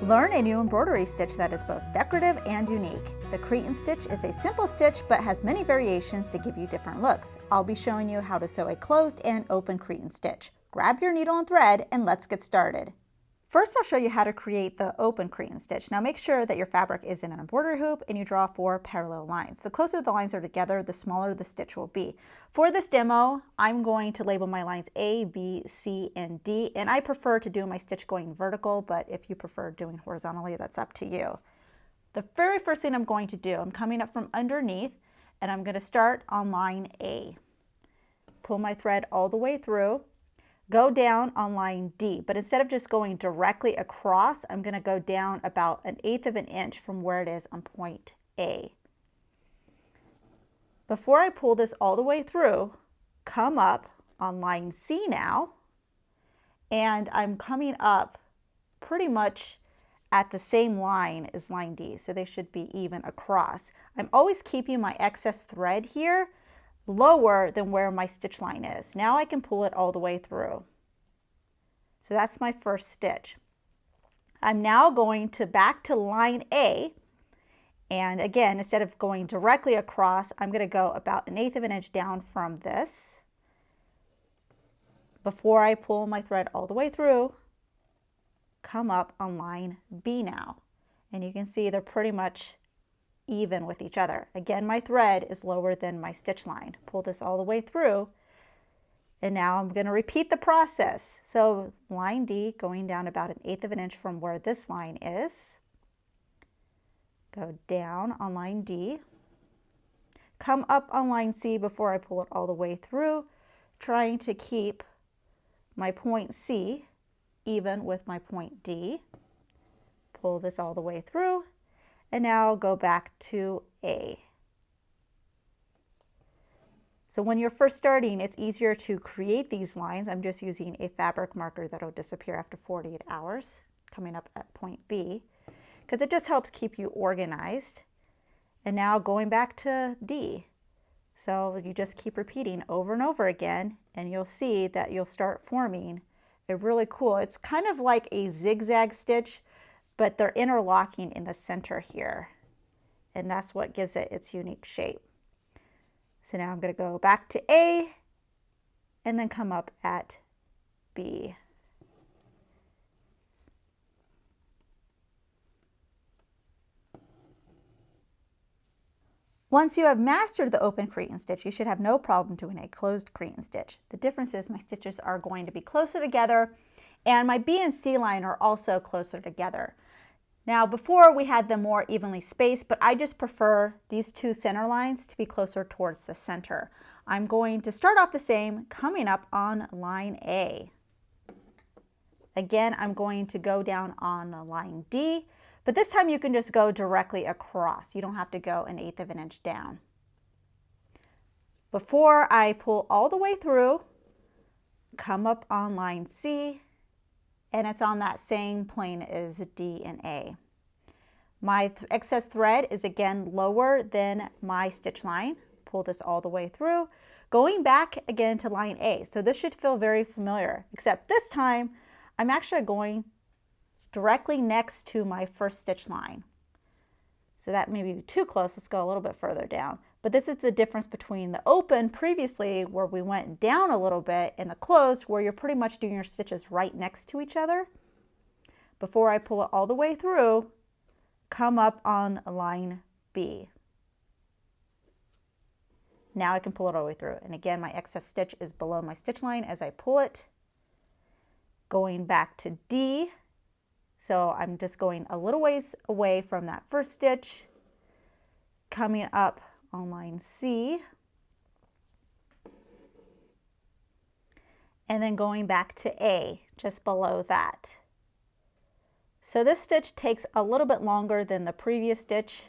Learn a new embroidery stitch that is both decorative and unique. The Cretan stitch is a simple stitch but has many variations to give you different looks. I'll be showing you how to sew a closed and open Cretan stitch. Grab your needle and thread and let's get started. First, I'll show you how to create the open Cretan stitch. Now make sure that your fabric is in an embroidery hoop and you draw 4 parallel lines. The closer the lines are together, the smaller the stitch will be. For this demo, I'm going to label my lines A, B, C, and D, and I prefer to do my stitch going vertical, but if you prefer doing horizontally, that's up to you. The very first thing I'm going to do, I'm coming up from underneath and I'm going to start on line A. Pull my thread all the way through. Go down on line D, but instead of just going directly across, I'm going to go down about 1/8 of an inch from where it is on point A. Before I pull this all the way through, come up on line C now, and I'm coming up pretty much at the same line as line D, so they should be even across. I'm always keeping my excess thread here lower than where my stitch line is. Now I can pull it all the way through. So that's my first stitch. I'm now going to back to line A, and again, instead of going directly across, I'm going to go about 1/8 of an inch down from this before I pull my thread all the way through. Come up on line B now, and you can see they're pretty much even with each other. Again, my thread is lower than my stitch line. Pull this all the way through, and now I'm going to repeat the process. So line D, going down about 1/8 of an inch from where this line is. Go down on line D. Come up on line C before I pull it all the way through, trying to keep my point C even with my point D. Pull this all the way through. And now go back to A. So when you're first starting, it's easier to create these lines. I'm just using a fabric marker that'll disappear after 48 hours, coming up at point B, because it just helps keep you organized. And now going back to D. So you just keep repeating over and over again, and you'll see that you'll start forming a really cool, it's kind of like a zigzag stitch, but they're interlocking in the center here, and that's what gives it its unique shape. So now I'm going to go back to A and then come up at B. Once you have mastered the open Cretan stitch, you should have no problem doing a closed Cretan stitch. The difference is my stitches are going to be closer together, and my B and C line are also closer together. Now before we had them more evenly spaced, but I just prefer these two center lines to be closer towards the center. I'm going to start off the same, coming up on line A. Again, I'm going to go down on line D, but this time you can just go directly across. You don't have to go 1/8 of an inch down. Before I pull all the way through, come up on line C, and it's on that same plane as D and A. My excess thread is again lower than my stitch line. Pull this all the way through, going back again to line A. So this should feel very familiar, except this time I'm actually going directly next to my first stitch line. So that may be too close. Let's go a little bit further down. But this is the difference between the open previously, where we went down a little bit, and the closed, where you're pretty much doing your stitches right next to each other. Before I pull it all the way through, come up on line B. Now I can pull it all the way through. And again, my excess stitch is below my stitch line as I pull it. Going back to D. So I'm just going a little ways away from that first stitch. Coming up on line C, and then going back to A, just below that. So this stitch takes a little bit longer than the previous stitch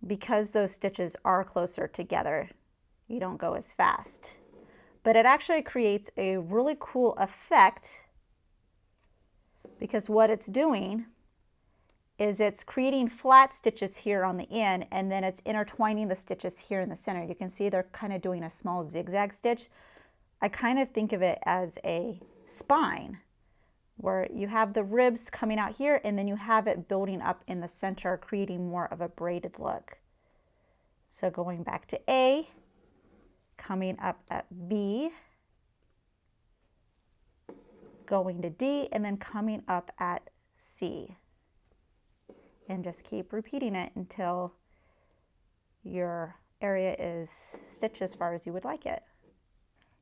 because those stitches are closer together. You don't go as fast, but it actually creates a really cool effect, because what it's doing is it's creating flat stitches here on the end, and then it's intertwining the stitches here in the center. You can see they're kind of doing a small zigzag stitch. I kind of think of it as a spine where you have the ribs coming out here and then you have it building up in the center, creating more of a braided look. So going back to A, coming up at B, going to D, and then coming up at C. And just keep repeating it until your area is stitched as far as you would like it.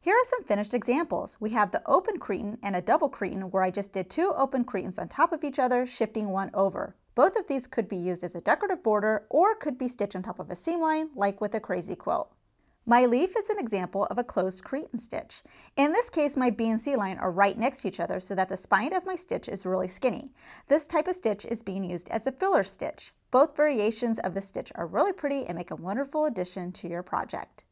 Here are some finished examples. We have the open Cretan and a double Cretan where I just did 2 open Cretans on top of each other, shifting one over. Both of these could be used as a decorative border or could be stitched on top of a seam line like with a crazy quilt. My leaf is an example of a closed Cretan stitch. In this case, my B and C line are right next to each other so that the spine of my stitch is really skinny. This type of stitch is being used as a filler stitch. Both variations of the stitch are really pretty and make a wonderful addition to your project.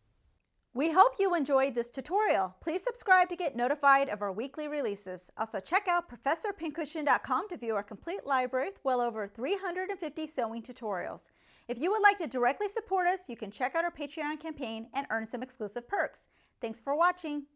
We hope you enjoyed this tutorial. Please subscribe to get notified of our weekly releases. Also check out ProfessorPincushion.com to view our complete library with well over 350 sewing tutorials. If you would like to directly support us, you can check out our Patreon campaign and earn some exclusive perks. Thanks for watching.